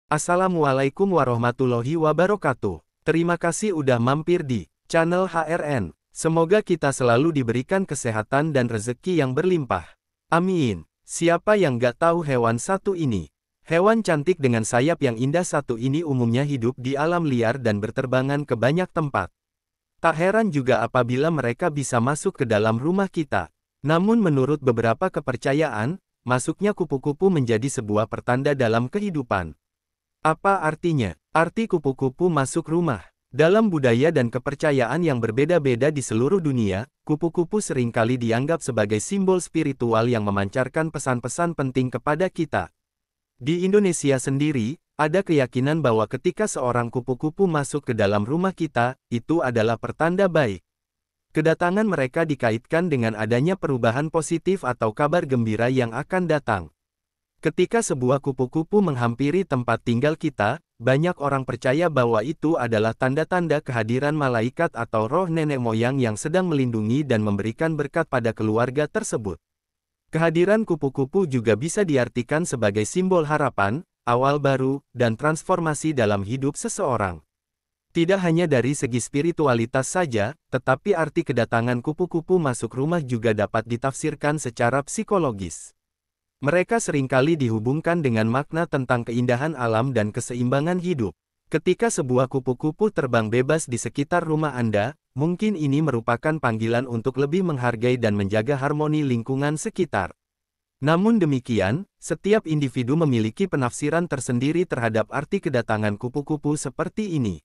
Assalamualaikum warahmatullahi wabarakatuh. Terima kasih udah mampir di channel HRN. Semoga kita selalu diberikan kesehatan dan rezeki yang berlimpah. Amin. Siapa yang gak tahu hewan satu ini? Hewan cantik dengan sayap yang indah satu ini umumnya hidup di alam liar dan berterbangan ke banyak tempat. Tak heran juga apabila mereka bisa masuk ke dalam rumah kita. Namun menurut beberapa kepercayaan, masuknya kupu-kupu menjadi sebuah pertanda dalam kehidupan. Apa artinya? Arti kupu-kupu masuk rumah. Dalam budaya dan kepercayaan yang berbeda-beda di seluruh dunia, kupu-kupu seringkali dianggap sebagai simbol spiritual yang memancarkan pesan-pesan penting kepada kita. Di Indonesia sendiri, ada keyakinan bahwa ketika seorang kupu-kupu masuk ke dalam rumah kita, itu adalah pertanda baik. Kedatangan mereka dikaitkan dengan adanya perubahan positif atau kabar gembira yang akan datang. Ketika sebuah kupu-kupu menghampiri tempat tinggal kita, banyak orang percaya bahwa itu adalah tanda-tanda kehadiran malaikat atau roh nenek moyang yang sedang melindungi dan memberikan berkat pada keluarga tersebut. Kehadiran kupu-kupu juga bisa diartikan sebagai simbol harapan, awal baru, dan transformasi dalam hidup seseorang. Tidak hanya dari segi spiritualitas saja, tetapi arti kedatangan kupu-kupu masuk rumah juga dapat ditafsirkan secara psikologis. Mereka seringkali dihubungkan dengan makna tentang keindahan alam dan keseimbangan hidup. Ketika sebuah kupu-kupu terbang bebas di sekitar rumah Anda, mungkin ini merupakan panggilan untuk lebih menghargai dan menjaga harmoni lingkungan sekitar. Namun demikian, setiap individu memiliki penafsiran tersendiri terhadap arti kedatangan kupu-kupu seperti ini.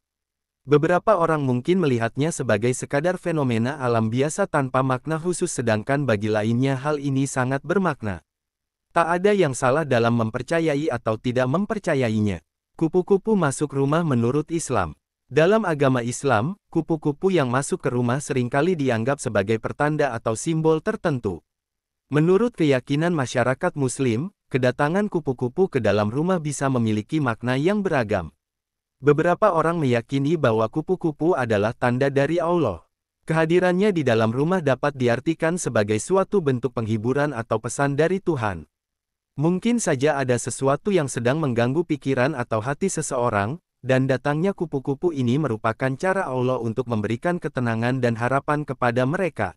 Beberapa orang mungkin melihatnya sebagai sekadar fenomena alam biasa tanpa makna khusus, sedangkan bagi lainnya hal ini sangat bermakna. Tak ada yang salah dalam mempercayai atau tidak mempercayainya. Kupu-kupu masuk rumah menurut Islam. Dalam agama Islam, kupu-kupu yang masuk ke rumah seringkali dianggap sebagai pertanda atau simbol tertentu. Menurut keyakinan masyarakat Muslim, kedatangan kupu-kupu ke dalam rumah bisa memiliki makna yang beragam. Beberapa orang meyakini bahwa kupu-kupu adalah tanda dari Allah. Kehadirannya di dalam rumah dapat diartikan sebagai suatu bentuk penghiburan atau pesan dari Tuhan. Mungkin saja ada sesuatu yang sedang mengganggu pikiran atau hati seseorang, dan datangnya kupu-kupu ini merupakan cara Allah untuk memberikan ketenangan dan harapan kepada mereka.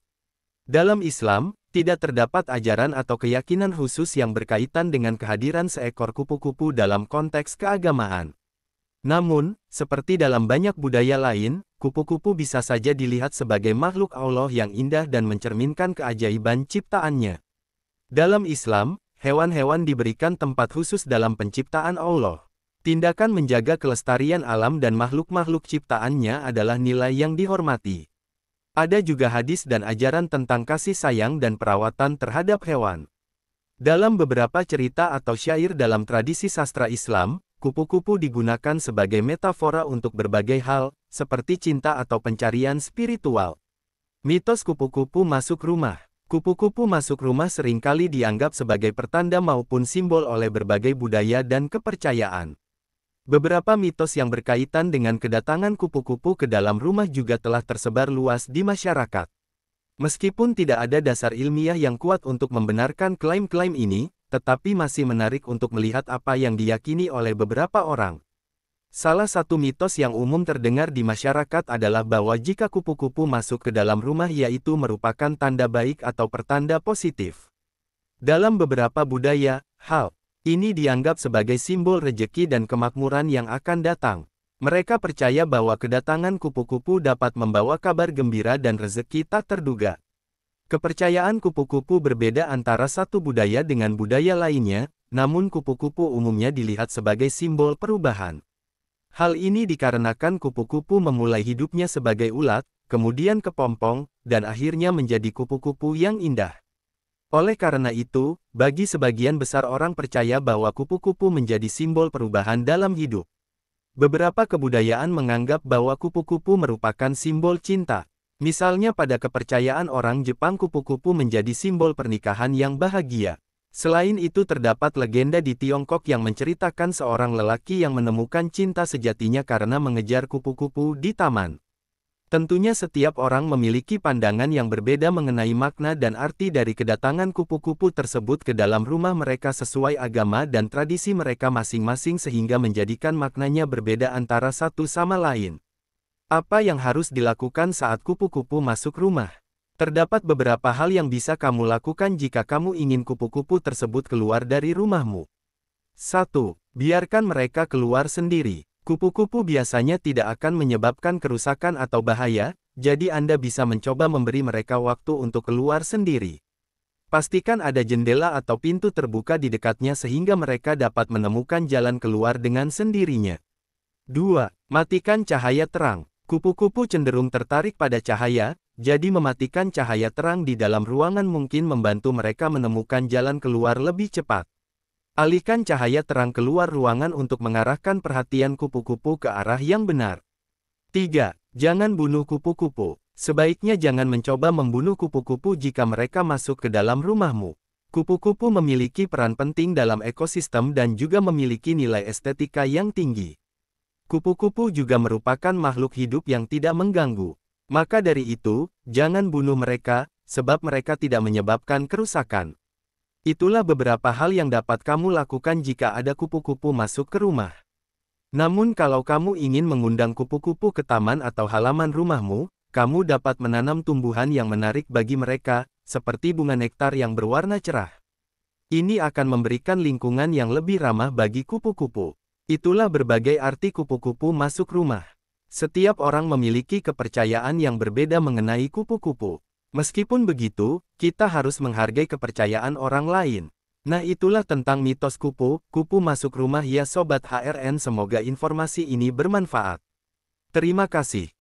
Dalam Islam, tidak terdapat ajaran atau keyakinan khusus yang berkaitan dengan kehadiran seekor kupu-kupu dalam konteks keagamaan. Namun, seperti dalam banyak budaya lain, kupu-kupu bisa saja dilihat sebagai makhluk Allah yang indah dan mencerminkan keajaiban ciptaannya. Dalam Islam, hewan-hewan diberikan tempat khusus dalam penciptaan Allah. Tindakan menjaga kelestarian alam dan makhluk-makhluk ciptaannya adalah nilai yang dihormati. Ada juga hadis dan ajaran tentang kasih sayang dan perawatan terhadap hewan. Dalam beberapa cerita atau syair dalam tradisi sastra Islam, kupu-kupu digunakan sebagai metafora untuk berbagai hal, seperti cinta atau pencarian spiritual. Mitos kupu-kupu masuk rumah. Kupu-kupu masuk rumah seringkali dianggap sebagai pertanda maupun simbol oleh berbagai budaya dan kepercayaan. Beberapa mitos yang berkaitan dengan kedatangan kupu-kupu ke dalam rumah juga telah tersebar luas di masyarakat. Meskipun tidak ada dasar ilmiah yang kuat untuk membenarkan klaim-klaim ini, tetapi masih menarik untuk melihat apa yang diyakini oleh beberapa orang. Salah satu mitos yang umum terdengar di masyarakat adalah bahwa jika kupu-kupu masuk ke dalam rumah yaitu merupakan tanda baik atau pertanda positif. Dalam beberapa budaya, hal ini dianggap sebagai simbol rejeki dan kemakmuran yang akan datang. Mereka percaya bahwa kedatangan kupu-kupu dapat membawa kabar gembira dan rezeki tak terduga. Kepercayaan kupu-kupu berbeda antara satu budaya dengan budaya lainnya, namun kupu-kupu umumnya dilihat sebagai simbol perubahan. Hal ini dikarenakan kupu-kupu memulai hidupnya sebagai ulat, kemudian kepompong, dan akhirnya menjadi kupu-kupu yang indah. Oleh karena itu, bagi sebagian besar orang percaya bahwa kupu-kupu menjadi simbol perubahan dalam hidup. Beberapa kebudayaan menganggap bahwa kupu-kupu merupakan simbol cinta. Misalnya pada kepercayaan orang Jepang kupu-kupu menjadi simbol pernikahan yang bahagia. Selain itu terdapat legenda di Tiongkok yang menceritakan seorang lelaki yang menemukan cinta sejatinya karena mengejar kupu-kupu di taman. Tentunya setiap orang memiliki pandangan yang berbeda mengenai makna dan arti dari kedatangan kupu-kupu tersebut ke dalam rumah mereka sesuai agama dan tradisi mereka masing-masing sehingga menjadikan maknanya berbeda antara satu sama lain. Apa yang harus dilakukan saat kupu-kupu masuk rumah? Terdapat beberapa hal yang bisa kamu lakukan jika kamu ingin kupu-kupu tersebut keluar dari rumahmu. 1. Biarkan mereka keluar sendiri. Kupu-kupu biasanya tidak akan menyebabkan kerusakan atau bahaya, jadi Anda bisa mencoba memberi mereka waktu untuk keluar sendiri. Pastikan ada jendela atau pintu terbuka di dekatnya sehingga mereka dapat menemukan jalan keluar dengan sendirinya. 2. Matikan cahaya terang. Kupu-kupu cenderung tertarik pada cahaya, jadi mematikan cahaya terang di dalam ruangan mungkin membantu mereka menemukan jalan keluar lebih cepat. Alihkan cahaya terang keluar ruangan untuk mengarahkan perhatian kupu-kupu ke arah yang benar. 3. Jangan bunuh kupu-kupu. Sebaiknya jangan mencoba membunuh kupu-kupu jika mereka masuk ke dalam rumahmu. Kupu-kupu memiliki peran penting dalam ekosistem dan juga memiliki nilai estetika yang tinggi. Kupu-kupu juga merupakan makhluk hidup yang tidak mengganggu. Maka dari itu, jangan bunuh mereka, sebab mereka tidak menyebabkan kerusakan. Itulah beberapa hal yang dapat kamu lakukan jika ada kupu-kupu masuk ke rumah. Namun kalau kamu ingin mengundang kupu-kupu ke taman atau halaman rumahmu, kamu dapat menanam tumbuhan yang menarik bagi mereka, seperti bunga nektar yang berwarna cerah. Ini akan memberikan lingkungan yang lebih ramah bagi kupu-kupu. Itulah berbagai arti kupu-kupu masuk rumah. Setiap orang memiliki kepercayaan yang berbeda mengenai kupu-kupu. Meskipun begitu, kita harus menghargai kepercayaan orang lain. Nah, itulah tentang mitos kupu masuk rumah ya Sobat HRN, semoga informasi ini bermanfaat. Terima kasih.